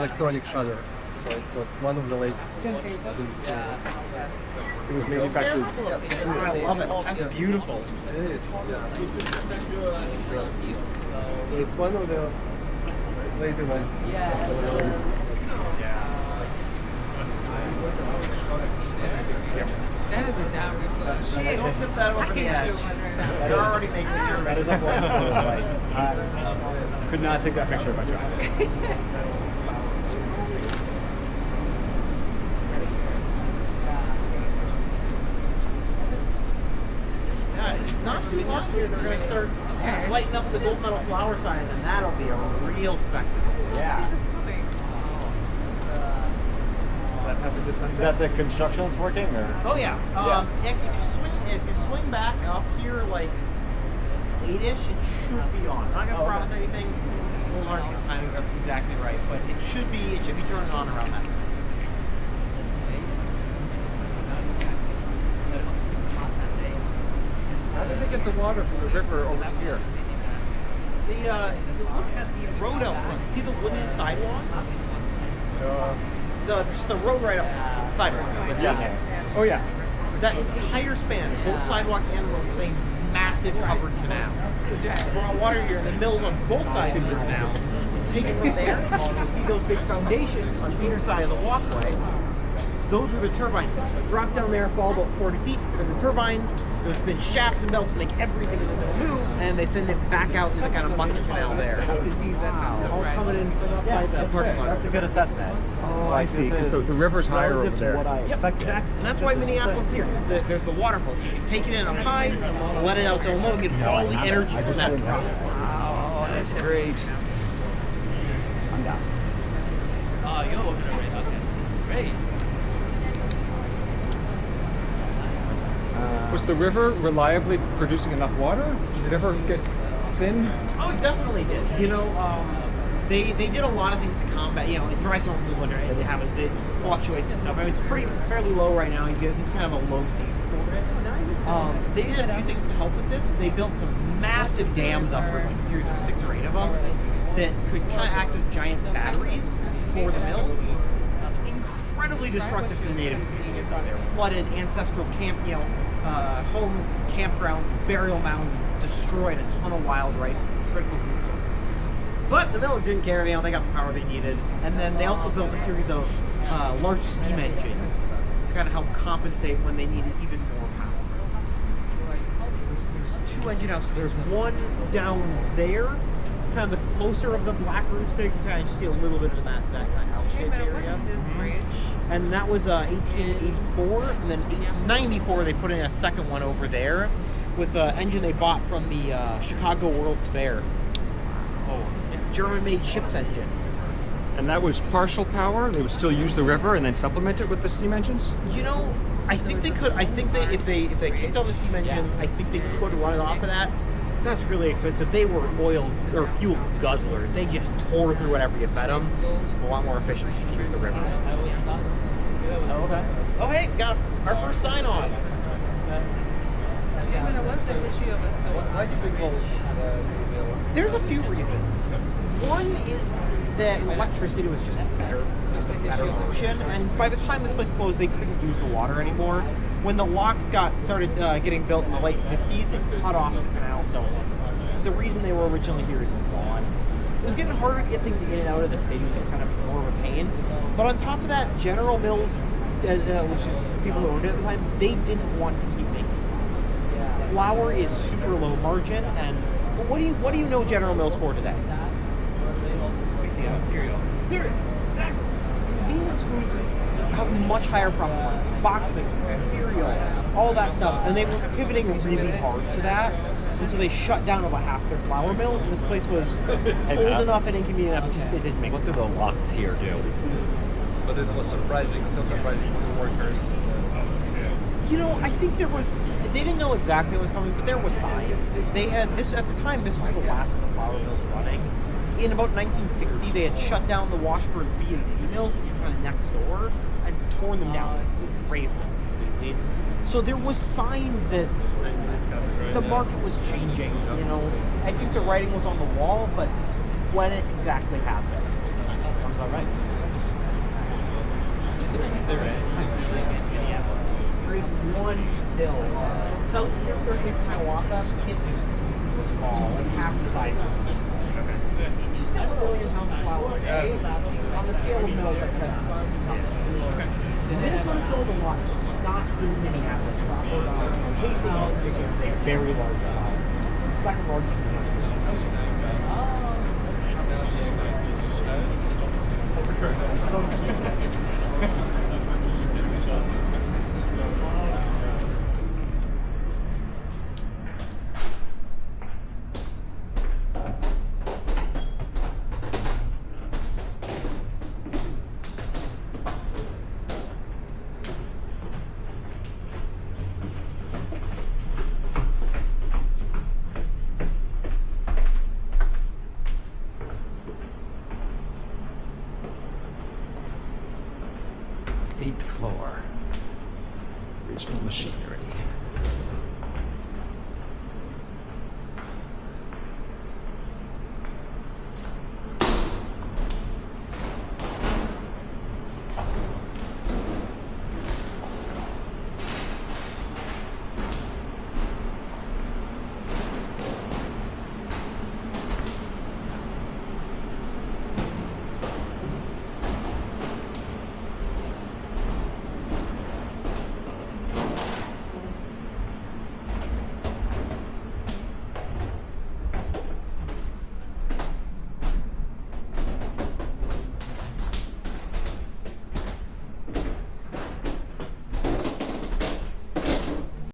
electronic shutter. So it was one of the latest in series. It was manufactured. I love it. That's beautiful. It is. Yeah. It's one of the later ones. That is a down reflex. Shit. Don't tip that over the edge. You're already making me nervous. That is I could not take that picture if I tried. Yeah, it's not too long here. They're going to start lighting up the gold medal flower sign, and that'll be a real spectacle. Yeah. That happens at Is sunset. that the construction that's working, or? Oh yeah. If you swing back up here like 8-ish, it should be on. I'm not gonna promise anything. It's a little hard to get timing exactly right, but it should be turning on around that time. How did they get the water from the river over here? If you look at the road out front, see the wooden sidewalks? Just the road right up front, sidewalk. Yeah. Oh yeah. That entire span, both sidewalks and the road, was a massive covered canal. So brought water here, and the mills on both sides of the canal. Take it from there, you can see those big foundations on either side of the walkway. Those were the turbines. So drop down there, fall about 40 feet, spin the turbines. Those spin shafts and belts, make everything in the middle move, and they send it back out to the kind of bucket canal there. All coming in from outside the parking lot. That's a good assessment. Oh, I see. Because the river's higher over relative to there. what I Yep, expected. exactly. And that's why Minneapolis here, because there's the water pulse. You can take it in up high, let it out down low, and get all the energy from that drop. Wow, that's great. I'm down. Oh, you're looking at it. Okay. Great. Was the river reliably producing enough water? Did it ever get thin? Oh, it definitely did. You know, they did a lot of things to combat. You know, in dry summer, cool winter, it happens. It fluctuates and stuff. I mean, it's fairly low right now. You get this kind of a low season for it. They did a few things to help with this. They built some massive dams upriver, like a series of 6 or 8 of them, that could kind of act as giant batteries for the mills. Incredibly destructive for the native communities out there. Flooded ancestral camp, homes, campgrounds, burial mounds, destroyed a ton of wild rice, critical food sources. But the mills didn't care. They got the power they needed, and then they also built a series of large steam engines to kind of help compensate when they needed even more power. So there's 2 engine houses. There's one down there, kind of the closer of the black roof, so you can kind of see a little bit of that kind of L-shaped What area. is this bridge? And that was 1884, and then 1894 they put in a second one over there with an engine they bought from the Chicago World's Fair. Oh, German-made ship's engine. And that was partial power? They would still use the river and then supplement it with the steam engines? You know, I think they could. I think they if they kicked all the steam engines, I think they could run it off of that. That's really expensive. They were oil or fuel guzzlers. They just tore through whatever you fed them. It's a lot more efficient just to use the river. Oh, okay. Oh, hey, got our first sign on. What's the history of a store? Why do you think those? There's a few reasons. One is that electricity was just better. It's just a better option. And by the time this place closed, they couldn't use the water anymore. When the locks started getting built in the late 50s, they cut off the canal. So the reason they were originally here is gone. It was getting harder to get things in and out of the city, which is kind of more of a pain. But on top of that, General Mills, which is the people who owned it at the time, they didn't want to keep making it. Flour is super low margin, and what do you know General Mills for today? Cereal. Cereal. Exactly. Convenience foods have much higher profit margin. Box mixes, cereal, all that stuff, and they were pivoting really hard to that. And so they shut down about half their flour mill, and this place was old enough and inconvenient enough, it didn't make What it. do the locks here do? But it was surprising, still surprising for the workers. You know, I think they didn't know exactly what was coming, but there was signs. They had this, at the time, this was the last of the flour mills running. In about 1960, they had shut down the Washburn B and C mills, which were kind of next door, and torn them down, razed them completely. So there was signs that the market was changing. You know, I think the writing was on the wall, but when it exactly happened, was all right. one still. So for Hiawatha, it's small, like half the size of it. Still a million pounds of flour a day. On the scale of mills, that's Minnesota still is a lot. It's just not in Minneapolis. Hastings is a very large flour. Second largest in Eighth floor. Original machinery.